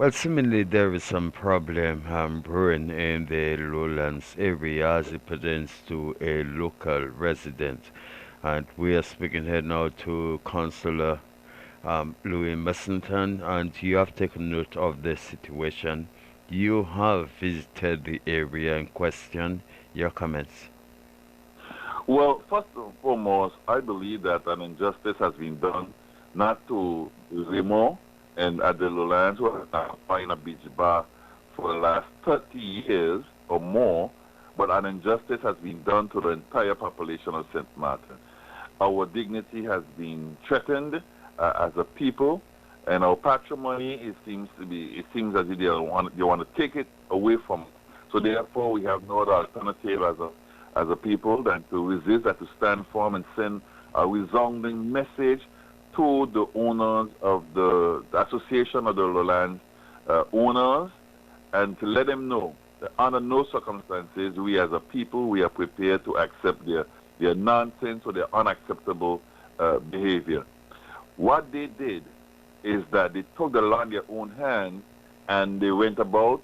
Well, seemingly there is some problem brewing in the lowlands area as it pertains to a local resident. And we are speaking here now to Councillor Louis Messington, and you have taken note of the situation. You have visited the area in question. Your comments. Well, first and foremost, I believe that an injustice has been done not to Raymond and at the Lowlands who have now buying a beach bar for the last 30 years or more, but an injustice has been done to the entire population of St. Martin. Our dignity has been threatened as a people, and our patrimony, it seems as if they want to take it away from us. So therefore, we have no other alternative as a people than to resist, and to stand firm and send a resounding message to the owners of the Association of the Lowlands owners, and to let them know that under no circumstances we as a people, we are prepared to accept their nonsense or their unacceptable behavior. What they did is that they took the law in their own hands and they went about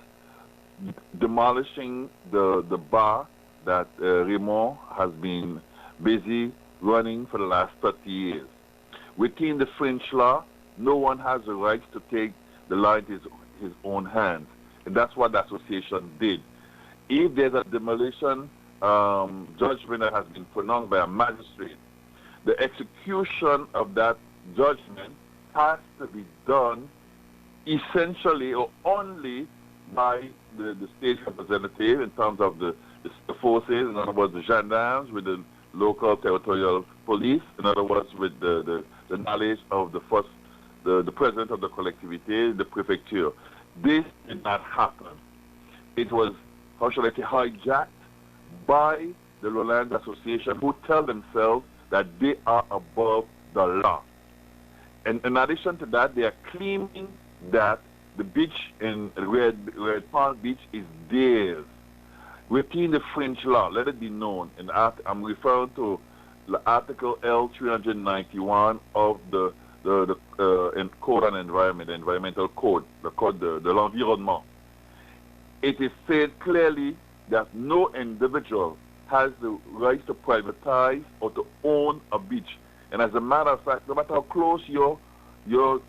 demolishing the bar that Raymond has been busy running for the last 30 years. Within the French law, no one has the right to take the law in his own hands. And that's what the association did. If there's a demolition judgment that has been pronounced by a magistrate, the execution of that judgment has to be done essentially or only by the state representative in terms of the forces, in other words, the gendarmes with the local territorial police, in other words, with the knowledge of the president of the collectivity, the prefecture. This did not happen. It was, how should I say, hijacked by the Lowlands Association, who tell themselves that they are above the law. And in addition to that, they are claiming that the beach in Red Palm Beach is theirs. Within the French law, let it be known, and I'm referring to the Article L391 of the Code on Environment, the Environmental Code, the Code de l'Environnement. It is said clearly that no individual has the right to privatize or to own a beach. And as a matter of fact, no matter how close your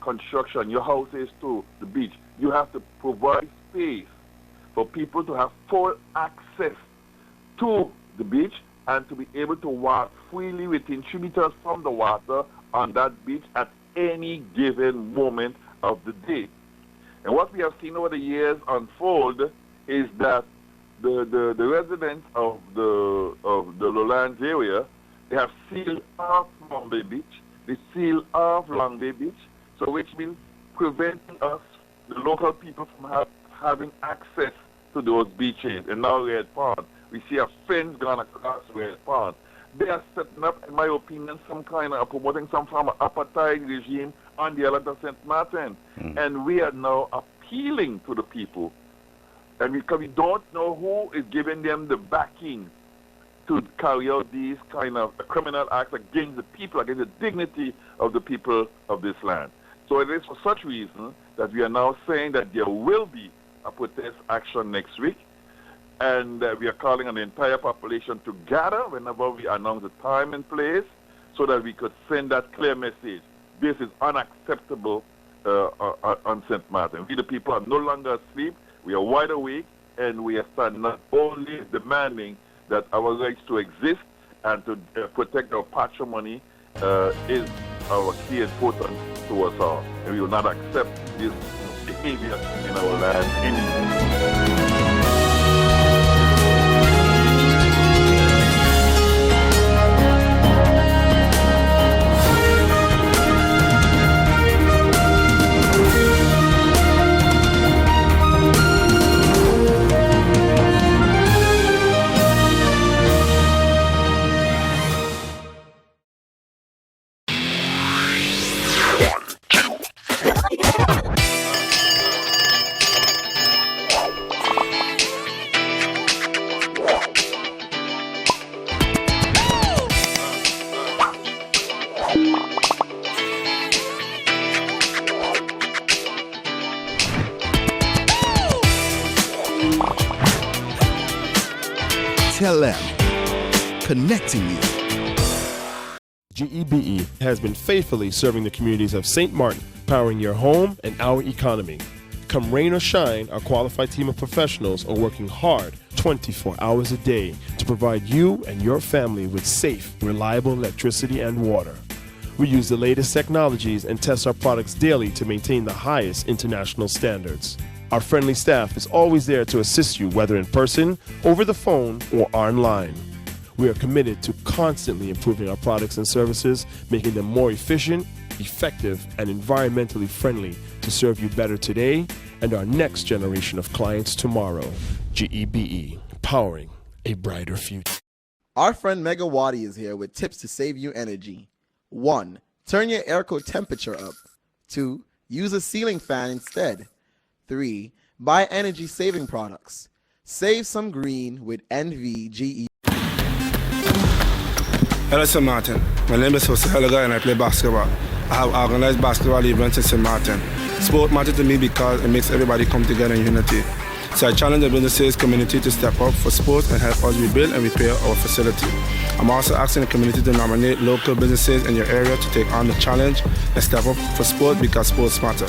construction, your house is to the beach, you have to provide space for people to have full access to the beach and to be able to walk freely within 3 meters from the water on that beach at any given moment of the day. And what we have seen over the years unfold is that the residents of the Lowlands area, they have sealed off Long Bay Beach, they sealed off Long Bay Beach, so which means preventing us, the local people, from having access to those beaches. And now Red Pond, we see a fence gone across Red Pond. They are setting up, in my opinion, some kind of promoting some form of apartheid regime on the island of St. Martin. And we are now appealing to the people. And because we don't know who is giving them the backing to carry out these kind of criminal acts against the people, against the dignity of the people of this land. So it is for such reason that we are now saying that there will be a protest action next week, and we are calling on the entire population to gather whenever we announce the time and place so that we could send that clear message. This is unacceptable on St. Martin. We the people are no longer asleep, we are wide awake, and we are not only demanding that our rights to exist and to protect our patrimony is our key importance to us all. And we will not accept this behavior in our land anymore. SXM, connecting you. GEBE has been faithfully serving the communities of St. Martin, powering your home and our economy. Come rain or shine, our qualified team of professionals are working hard 24 hours a day to provide you and your family with safe, reliable electricity and water. We use the latest technologies and test our products daily to maintain the highest international standards. Our friendly staff is always there to assist you, whether in person, over the phone, or online. We are committed to constantly improving our products and services, making them more efficient, effective, and environmentally friendly to serve you better today and our next generation of clients tomorrow. GEBE, powering a brighter future. Our friend Megawati is here with tips to save you energy. 1. Turn your airco temperature up. 2. Use a ceiling fan instead. 3. Buy energy-saving products. Save some green with NVGE. Hello, St. Martin. My name is Jose Helga and I play basketball. I have organized basketball events in St. Martin. Sport matters to me because it makes everybody come together in unity. So I challenge the businesses community to step up for sports and help us rebuild and repair our facility. I'm also asking the community to nominate local businesses in your area to take on the challenge and step up for sport because sports matter.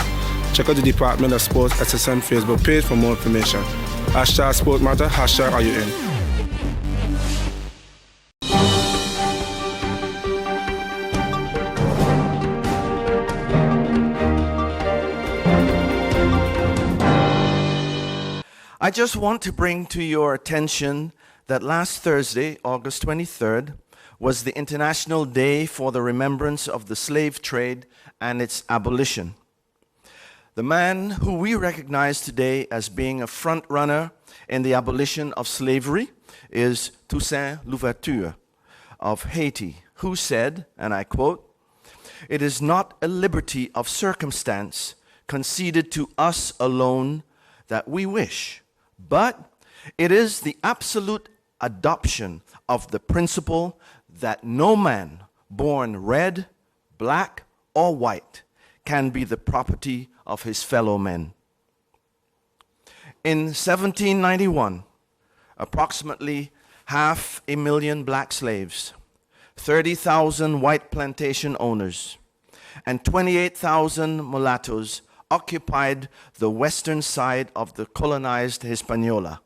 Check out the Department of Sports SXM Facebook page for more information. Hashtag Sport Matter, hashtag Are You In? I just want to bring to your attention that last Thursday, August 23rd, was the International Day for the Remembrance of the Slave Trade and its abolition. The man who we recognize today as being a front runner in the abolition of slavery is Toussaint Louverture of Haiti, who said, and I quote, "It is not a liberty of circumstance conceded to us alone that we wish, but it is the absolute adoption of the principle that no man born red, black, or white can be the property of his fellow men." In 1791, approximately 500,000 black slaves, 30,000 white plantation owners, and 28,000 mulattoes occupied the western side of the colonized Hispaniola.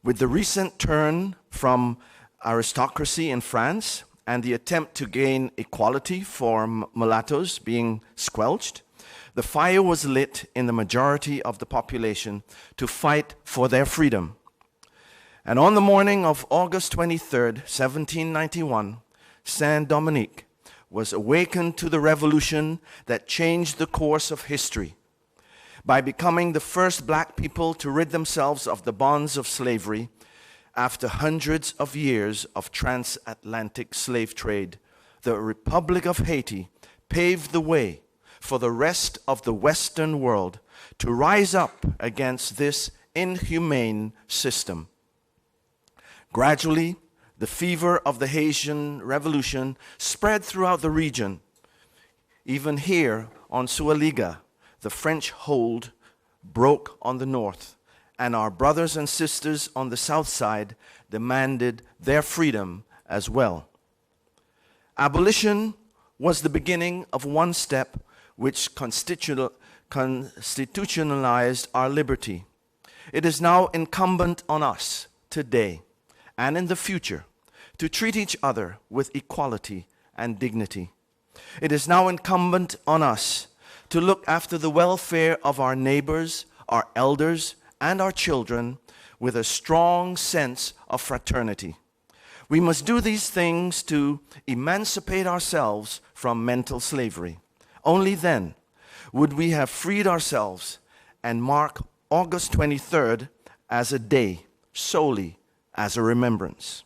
With the recent turn from aristocracy in France and the attempt to gain equality for mulattoes being squelched, the fire was lit in the majority of the population to fight for their freedom. And on the morning of August 23rd, 1791, Saint-Dominique was awakened to the revolution that changed the course of history by becoming the first black people to rid themselves of the bonds of slavery after hundreds of years of transatlantic slave trade. The Republic of Haiti paved the way for the rest of the Western world to rise up against this inhumane system. Gradually, the fever of the Haitian Revolution spread throughout the region. Even here on Sualiga, the French hold broke on the north, and our brothers and sisters on the south side demanded their freedom as well. Abolition was the beginning of one step which constitutionalized our liberty. It is now incumbent on us today and in the future to treat each other with equality and dignity. It is now incumbent on us to look after the welfare of our neighbors, our elders, and our children with a strong sense of fraternity. We must do these things to emancipate ourselves from mental slavery. Only then would we have freed ourselves and mark August 23rd as a day solely as a remembrance.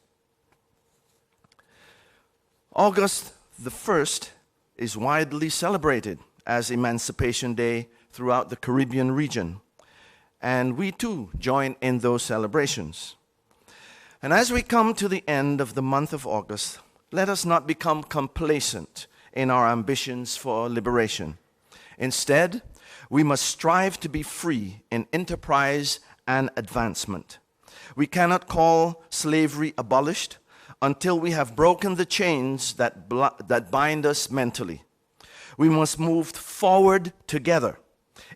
August the 1st is widely celebrated as Emancipation Day throughout the Caribbean region, and we too join in those celebrations. And as we come to the end of the month of August, let us not become complacent in our ambitions for liberation. Instead, we must strive to be free in enterprise and advancement. We cannot call slavery abolished until we have broken the chains that bind us mentally. We must move forward together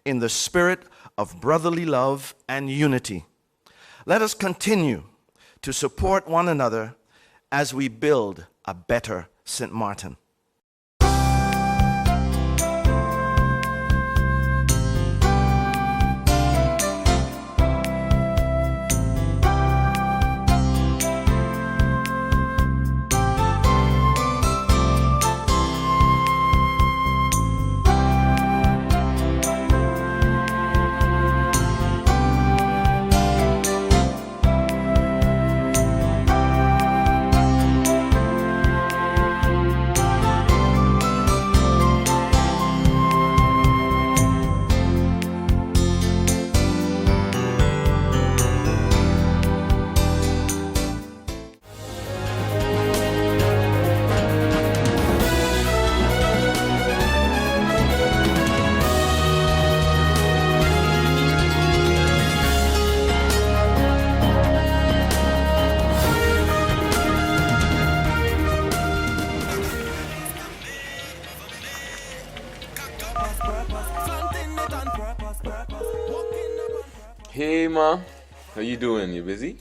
in the spirit of brotherly love and unity. Let us continue to support one another as we build a better St. Martin. Hey ma, how you doing? You busy?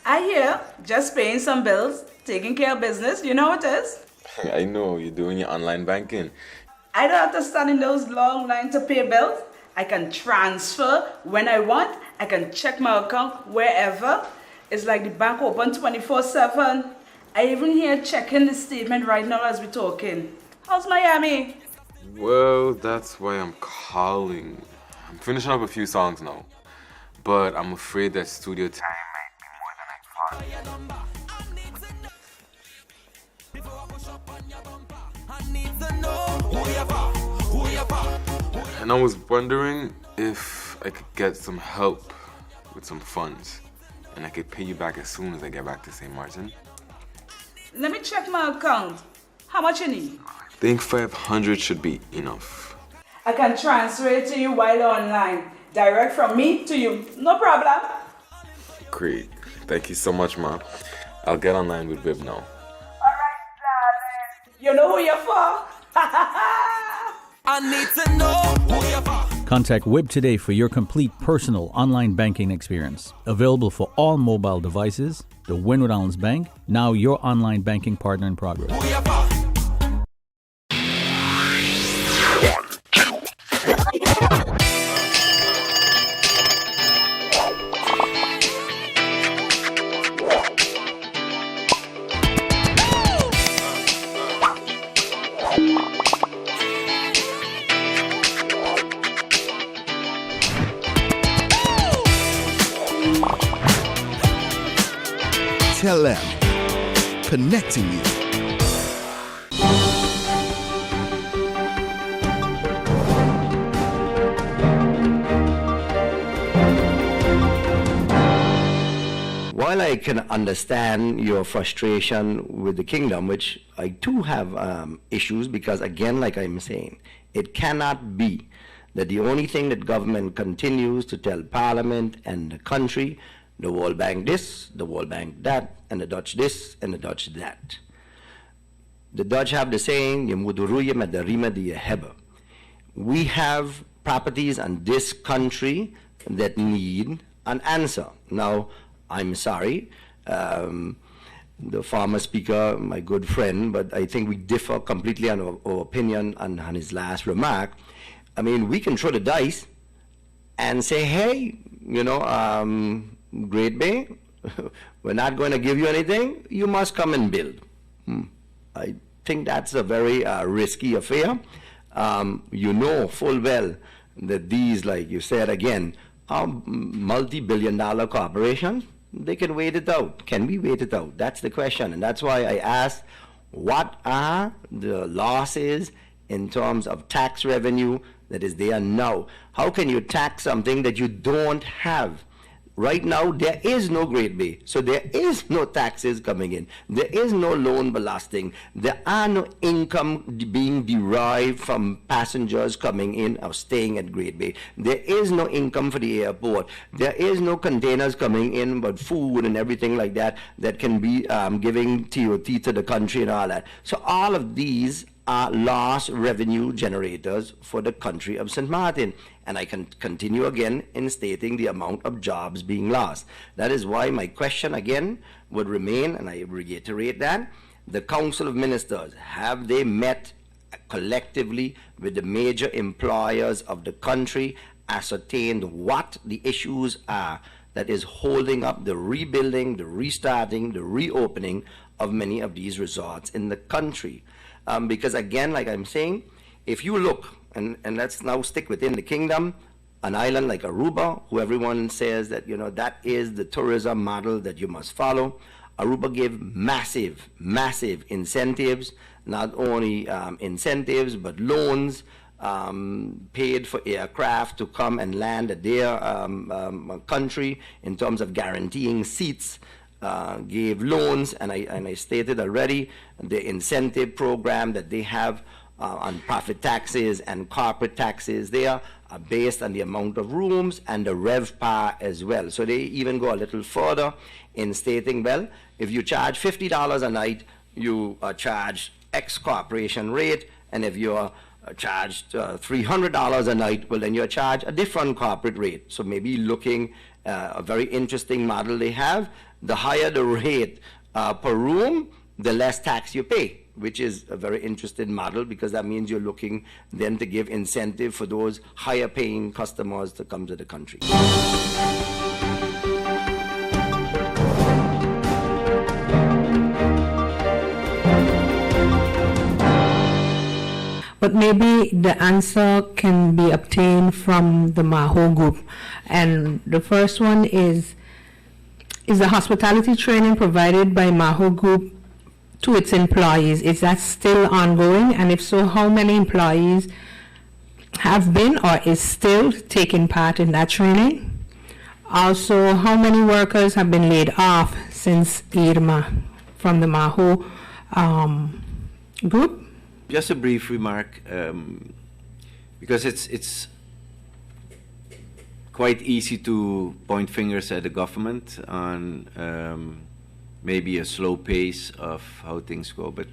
I hear, just paying some bills, taking care of business, you know what it is? I know, you're doing your online banking. I don't have to stand in those long lines to pay bills. I can transfer when I want. I can check my account wherever. It's like the bank open 24/7. I even here checking the statement right now as we're talking. How's Miami? Well, that's why I'm calling. I'm finishing up a few songs now, but I'm afraid that studio time might be more than I thought. And I was wondering if I could get some help with some funds, and I could pay you back as soon as I get back to St. Martin. Let me check my account. How much you need? I think 500 should be enough. I can transfer it to you while online. Direct from me to you. No problem. Great. Thank you so much, Ma. I'll get online with Viv now. Alright, darling. You know who you're for? I need to know who you're for. Contact Wib today for your complete personal online banking experience. Available for all mobile devices. The Wynwood Islands Bank, now your online banking partner in progress. Who you're for. Tell them, connecting you. While I can understand your frustration with the kingdom, which I too have issues, because again, like I'm saying, it cannot be that the only thing that government continues to tell Parliament and the country, the World Bank this, the World Bank that, and the Dutch this, and the Dutch that. The Dutch have the saying, "Je moet roeien met de riemen die je hebben." We have properties in this country that need an answer. Now, I'm sorry, the former speaker, my good friend, but I think we differ completely on our opinion on his last remark. I mean, we can throw the dice and say, hey, you know, Great Bay, we're not going to give you anything, you must come and build. I think that's a very risky affair. You know full well that these, like you said again, are multi-billion-dollar corporations. They can wait it out. Can we wait it out? That's the question. And that's why I asked, what are the losses in terms of tax revenue that is there now? How can you tax something that you don't have? Right now, there is no Great Bay, so there is no taxes coming in. There is no loan belasting. There are no income being derived from passengers coming in or staying at Great Bay. There is no income for the airport. There is no containers coming in, but food and everything like that that can be giving TOT to the country and all that. So all of these are lost revenue generators for the country of St. Martin. And I can continue again in stating the amount of jobs being lost. That is why my question again would remain, and I reiterate that, the Council of Ministers, have they met collectively with the major employers of the country, ascertained what the issues are that is holding up the rebuilding, the restarting, the reopening of many of these resorts in the country? Because again, like I'm saying, if you look, and let's now stick within the kingdom, an island like Aruba, who everyone says that, you know, that is the tourism model that you must follow. Aruba gave massive, massive incentives, not only incentives, but loans, paid for aircraft to come and land at their country in terms of guaranteeing seats, gave loans, and I stated already the incentive program that they have on profit taxes and corporate taxes there are based on the amount of rooms and the RevPAR as well. So they even go a little further in stating, well, if you charge $50 a night, you are charged X corporation rate, and if you're charged $300 a night, well, then you're charged a different corporate rate. So maybe looking a very interesting model they have. The higher the rate per room, the less tax you pay, which is a very interesting model, because that means you're looking then to give incentive for those higher paying customers to come to the country. But maybe the answer can be obtained from the Maho group. And the first one is the hospitality training provided by Maho group to its employees, is that still ongoing? And if so, how many employees have been or is still taking part in that training? Also, how many workers have been laid off since Irma from the Maho group? Just a brief remark, because it's quite easy to point fingers at the government on maybe a slow pace of how things go, but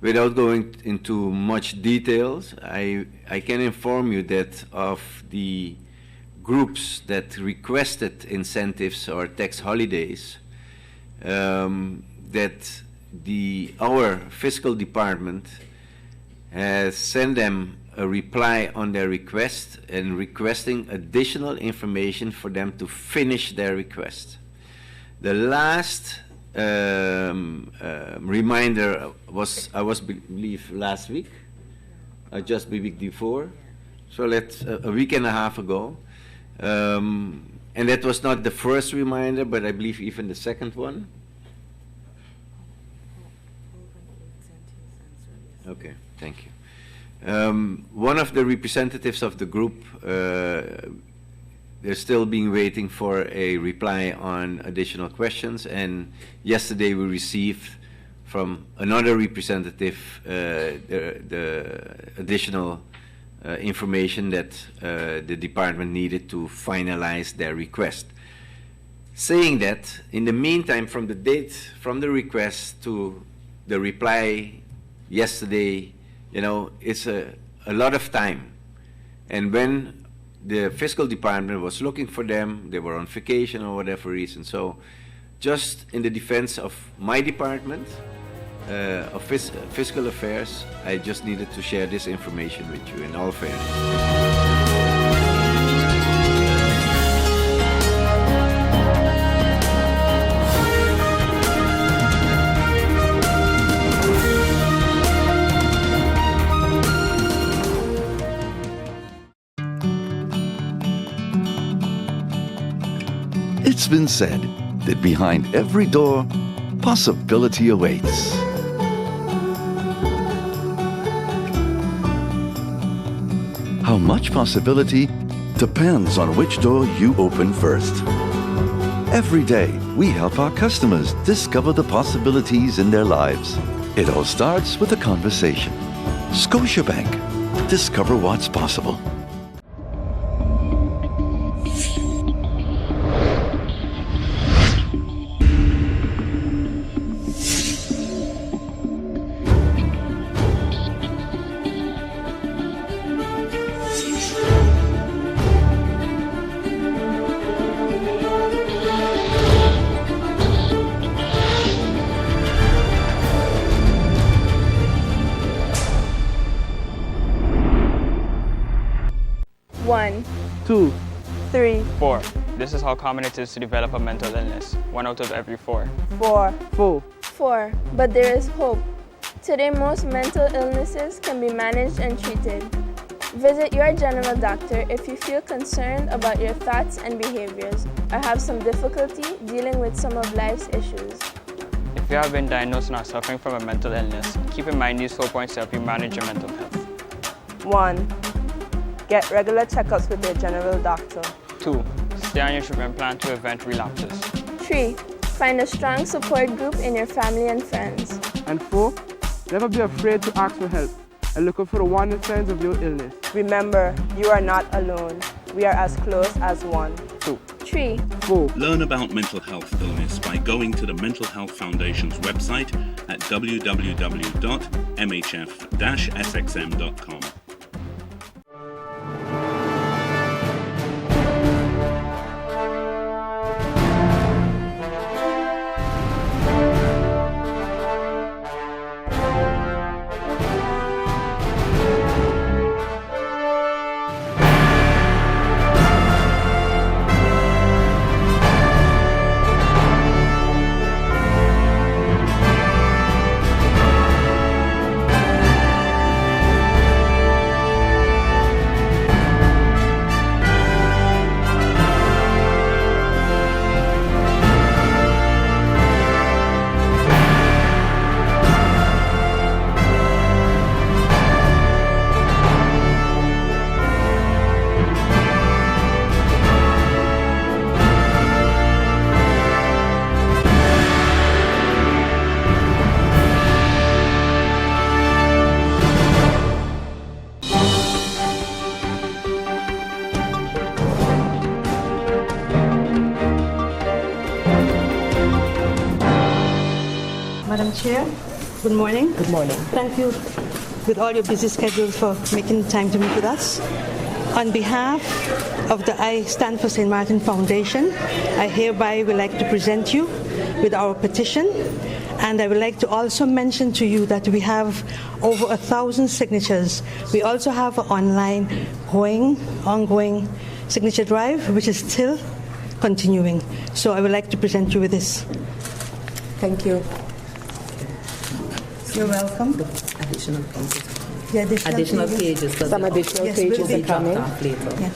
without going into much details, I can inform you that of the groups that requested incentives or tax holidays, that our fiscal department has sent them a reply on their request and requesting additional information for them to finish their request. The last reminder was, I believe, last week, just the week before, so a week and a half ago. And that was not the first reminder, but I believe even the second one. Okay, thank you. One of the representatives of the group, they're still being waiting for a reply on additional questions, and yesterday we received from another representative the additional information that the department needed to finalize their request. Saying that, in the meantime, from the date, from the request to the reply yesterday, it's a lot of time. And when the fiscal department was looking for them, they were on vacation or whatever reason. So just in the defense of my department of fiscal affairs, I just needed to share this information with you in all fairness. It's been said that behind every door, possibility awaits. How much possibility depends on which door you open first. Every day, we help our customers discover the possibilities in their lives. It all starts with a conversation. Scotiabank. Discover what's possible. One, 2, 3, 4. This is how common it is to develop a mental illness. 1 out of every 4. 4, 4. 4. But there is hope. Today, most mental illnesses can be managed and treated. Visit your general doctor if you feel concerned about your thoughts and behaviors or have some difficulty dealing with some of life's issues. If you have been diagnosed and are suffering from a mental illness, keep in mind these 4 points to help you manage your mental health. 1. Get regular checkups with your general doctor. 2. Stay on your treatment plan to prevent relapses. 3. Find a strong support group in your family and friends. And 4. Never be afraid to ask for help and look out for the warning signs of your illness. Remember, you are not alone. We are as close as one. 2. 3. 4. Learn about mental health illness by going to the Mental Health Foundation's website at www.mhf-sxm.com. Madam Chair, good morning. Good morning. Thank you, with all your busy schedules, for making time to meet with us. On behalf of the I Stand for St. Martin Foundation, I hereby would like to present you with our petition. And I would like to also mention to you that we have over 1,000 signatures. We also have an ongoing signature drive, which is still continuing. So I would like to present you with this. Thank you. You're welcome. Additional pages. The additional pages. Some additional pages are coming.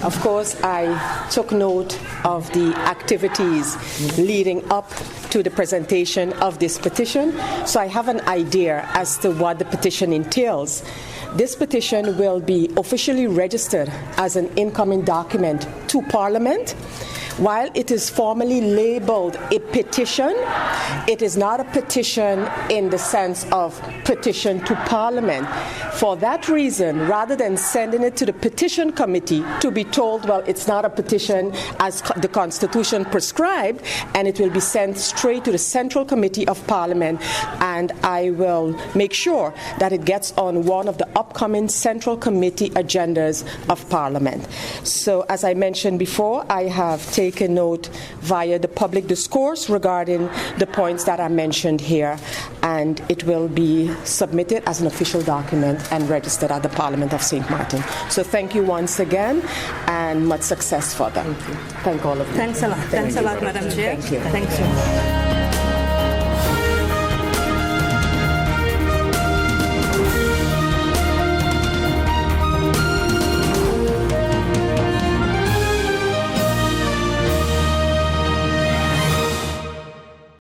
Of course, I took note of the activities leading up to the presentation of this petition, so I have an idea as to what the petition entails. This petition will be officially registered as an incoming document to Parliament. While it is formally labeled a petition, it is not a petition in the sense of petition to Parliament. For that reason, rather than sending it to the petition committee to be told, well, it's not a petition as the Constitution prescribed, and it will be sent straight to the Central Committee of Parliament, and I will make sure that it gets on one of the upcoming Central Committee agendas of Parliament. So, as I mentioned before, I have taken note via the public discourse regarding the points that are mentioned here, and it will be submitted as an official document and registered at the Parliament of St. Martin. So thank you once again, and much success for them. Thank all of you. Thanks a lot. Thanks a lot, Madam Chair. Thank you. Thank you.